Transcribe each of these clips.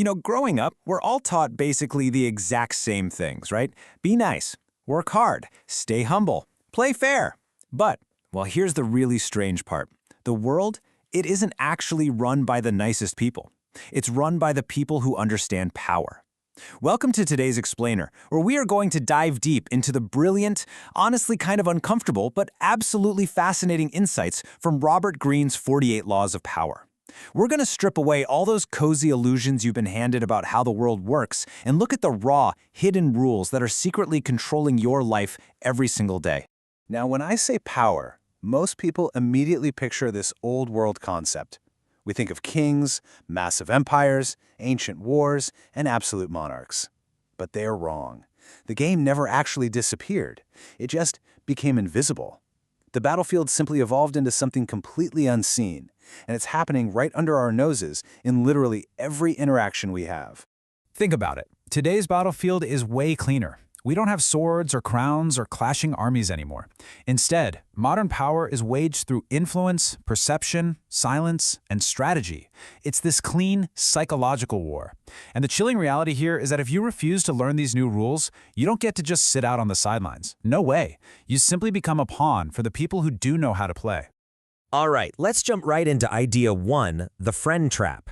Growing up, we're all taught basically the exact same things, right? Be nice, work hard, stay humble, play fair. But, well, here's the really strange part. The world, it isn't actually run by the nicest people. It's run by the people who understand power. Welcome to today's Explainer, where we are going to dive deep into the brilliant, honestly kind of uncomfortable, but absolutely fascinating insights from Robert Greene's 48 Laws of Power. We're going to strip away all those cozy illusions you've been handed about how the world works and look at the raw, hidden rules that are secretly controlling your life every single day. Now, when I say power, most people immediately picture this old world concept. We think of kings, massive empires, ancient wars, and absolute monarchs. But they are wrong. The game never actually disappeared. It just became invisible. The battlefield simply evolved into something completely unseen, and it's happening right under our noses in literally every interaction we have. Think about it. Today's battlefield is way cleaner. We don't have swords or crowns or clashing armies anymore. Instead, modern power is waged through influence, perception, silence, and strategy. It's this clean, psychological war. And the chilling reality here is that if you refuse to learn these new rules, you don't get to just sit out on the sidelines. No way. You simply become a pawn for the people who do know how to play. All right, let's jump right into idea 1, the friend trap.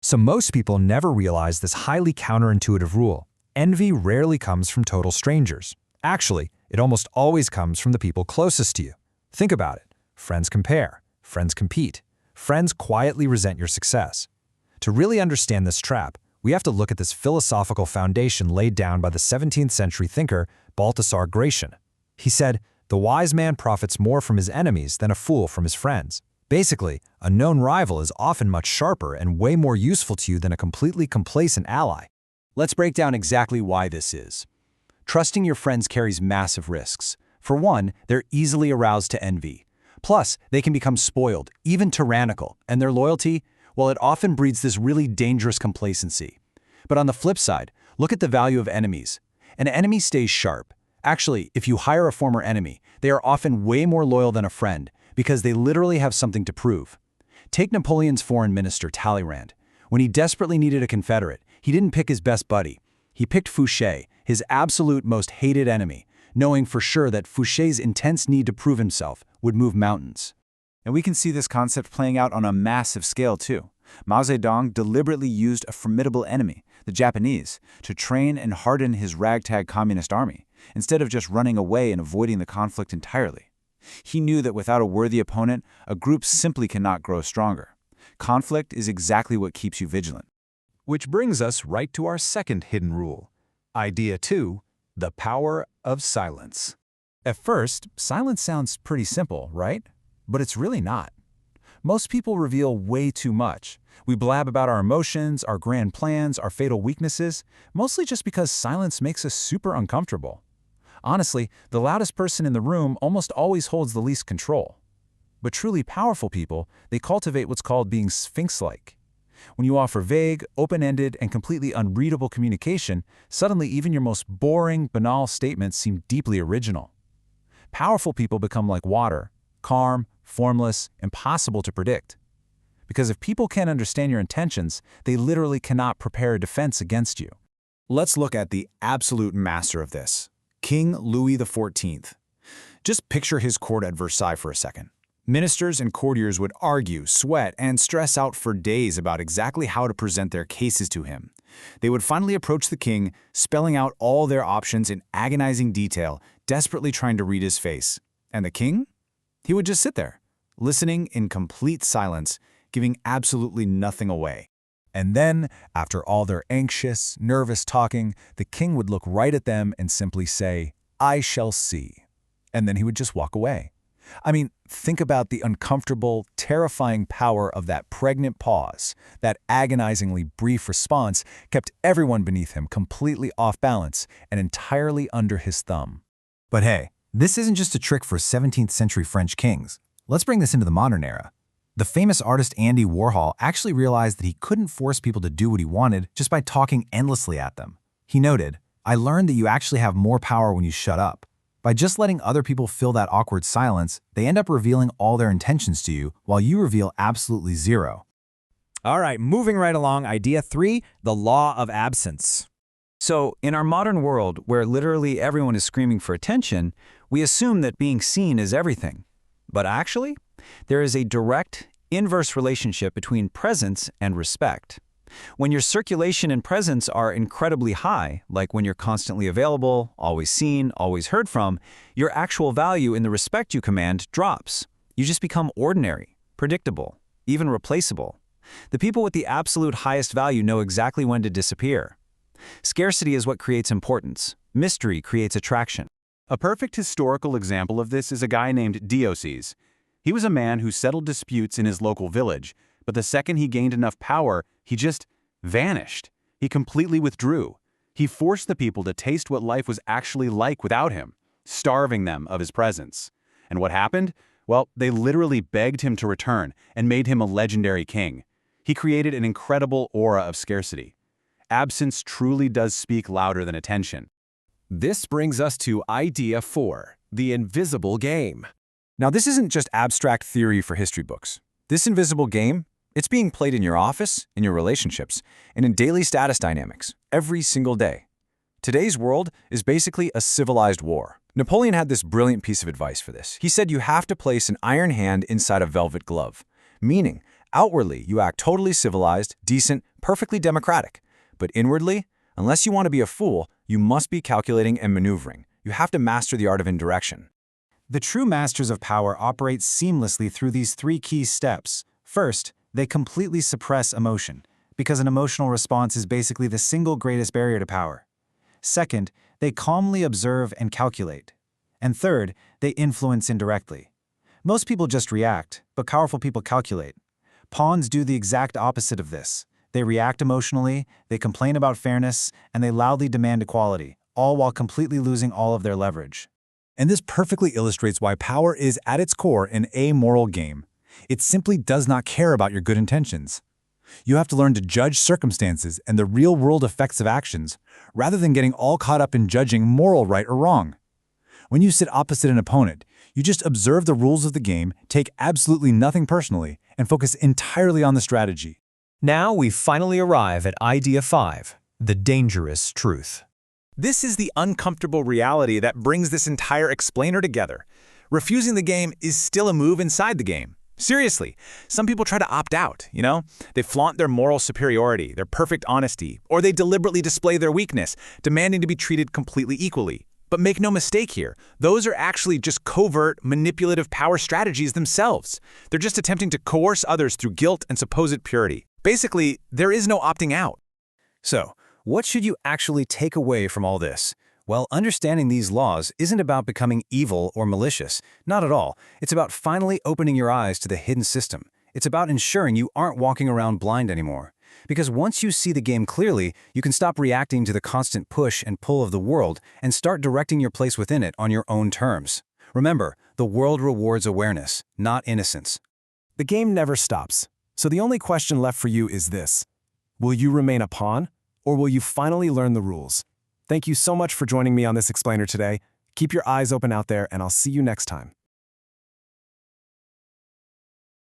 So most people never realize this highly counterintuitive rule. Envy rarely comes from total strangers. Actually, it almost always comes from the people closest to you. Think about it. Friends compare. Friends compete. Friends quietly resent your success. To really understand this trap, we have to look at this philosophical foundation laid down by the 17th century thinker Balthasar Gracian. He said, "The wise man profits more from his enemies than a fool from his friends." Basically, a known rival is often much sharper and way more useful to you than a completely complacent ally. Let's break down exactly why this is. Trusting your friends carries massive risks. For one, they're easily aroused to envy. Plus, they can become spoiled, even tyrannical, and their loyalty, well, it often breeds this really dangerous complacency. But on the flip side, look at the value of enemies. An enemy stays sharp. Actually, if you hire a former enemy, they are often way more loyal than a friend because they literally have something to prove. Take Napoleon's foreign minister, Talleyrand. When he desperately needed a Confederate, he didn't pick his best buddy. He picked Fouché, his absolute most hated enemy, knowing for sure that Fouché's intense need to prove himself would move mountains. And we can see this concept playing out on a massive scale too. Mao Zedong deliberately used a formidable enemy, the Japanese, to train and harden his ragtag communist army, instead of just running away and avoiding the conflict entirely. He knew that without a worthy opponent, a group simply cannot grow stronger. Conflict is exactly what keeps you vigilant. Which brings us right to our second hidden rule. Idea 2, the power of silence. At first, silence sounds pretty simple, right? But it's really not. Most people reveal way too much. We blab about our emotions, our grand plans, our fatal weaknesses, mostly just because silence makes us super uncomfortable. Honestly, the loudest person in the room almost always holds the least control. But truly powerful people, they cultivate what's called being sphinx-like. When you offer vague, open-ended, and completely unreadable communication, suddenly even your most boring, banal statements seem deeply original. Powerful people become like water, calm, formless, impossible to predict. Because if people can't understand your intentions, they literally cannot prepare a defense against you. Let's look at the absolute master of this, King Louis XIV. Just picture his court at Versailles for a second. Ministers and courtiers would argue, sweat, and stress out for days about exactly how to present their cases to him. They would finally approach the king, spelling out all their options in agonizing detail, desperately trying to read his face. And the king? He would just sit there, listening in complete silence, giving absolutely nothing away. And then, after all their anxious, nervous talking, the king would look right at them and simply say, "I shall see." And then he would just walk away. I mean, think about the uncomfortable, terrifying power of that pregnant pause. That agonizingly brief response kept everyone beneath him completely off balance and entirely under his thumb. But hey, this isn't just a trick for 17th century French kings. Let's bring this into the modern era. The famous artist Andy Warhol actually realized that he couldn't force people to do what he wanted just by talking endlessly at them. He noted, "I learned that you actually have more power when you shut up." By just letting other people fill that awkward silence, they end up revealing all their intentions to you while you reveal absolutely zero. All right, moving right along, idea 3, the law of absence. So, in our modern world, where literally everyone is screaming for attention, we assume that being seen is everything. But actually, there is a direct, inverse relationship between presence and respect. When your circulation and presence are incredibly high, like when you're constantly available, always seen, always heard from, your actual value in the respect you command drops. You just become ordinary, predictable, even replaceable. The people with the absolute highest value know exactly when to disappear. Scarcity is what creates importance. Mystery creates attraction. A perfect historical example of this is a guy named Deioces. He was a man who settled disputes in his local village, but the second he gained enough power, he just vanished. He completely withdrew. He forced the people to taste what life was actually like without him, starving them of his presence. And what happened? Well, they literally begged him to return and made him a legendary king. He created an incredible aura of scarcity. Absence truly does speak louder than attention. This brings us to idea 4, the invisible game. Now, this isn't just abstract theory for history books. This invisible game, it's being played in your office, in your relationships, and in daily status dynamics, every single day. Today's world is basically a civilized war. Napoleon had this brilliant piece of advice for this. He said you have to place an iron hand inside a velvet glove, meaning outwardly you act totally civilized, decent, perfectly democratic. But inwardly, unless you want to be a fool, you must be calculating and maneuvering. You have to master the art of indirection. The true masters of power operate seamlessly through these 3 key steps. First, they completely suppress emotion, because an emotional response is basically the single greatest barrier to power. Second, they calmly observe and calculate. And third, they influence indirectly. Most people just react, but powerful people calculate. Pawns do the exact opposite of this. They react emotionally, they complain about fairness, and they loudly demand equality, all while completely losing all of their leverage. And this perfectly illustrates why power is, at its core, an amoral game. It simply does not care about your good intentions. You have to learn to judge circumstances and the real-world effects of actions, rather than getting all caught up in judging moral right or wrong. When you sit opposite an opponent, you just observe the rules of the game, take absolutely nothing personally, and focus entirely on the strategy. Now we finally arrive at idea 5, the dangerous truth. This is the uncomfortable reality that brings this entire explainer together. Refusing the game is still a move inside the game. Seriously, some people try to opt out, you know? They flaunt their moral superiority, their perfect honesty, or they deliberately display their weakness, demanding to be treated completely equally. But make no mistake here, those are actually just covert, manipulative power strategies themselves. They're just attempting to coerce others through guilt and supposed purity. Basically, there is no opting out. So, what should you actually take away from all this? Well, understanding these laws isn't about becoming evil or malicious. Not at all. It's about finally opening your eyes to the hidden system. It's about ensuring you aren't walking around blind anymore. Because once you see the game clearly, you can stop reacting to the constant push and pull of the world and start directing your place within it on your own terms. Remember, the world rewards awareness, not innocence. The game never stops. So the only question left for you is this: will you remain a pawn, or will you finally learn the rules? Thank you so much for joining me on this explainer today. Keep your eyes open out there, and I'll see you next time.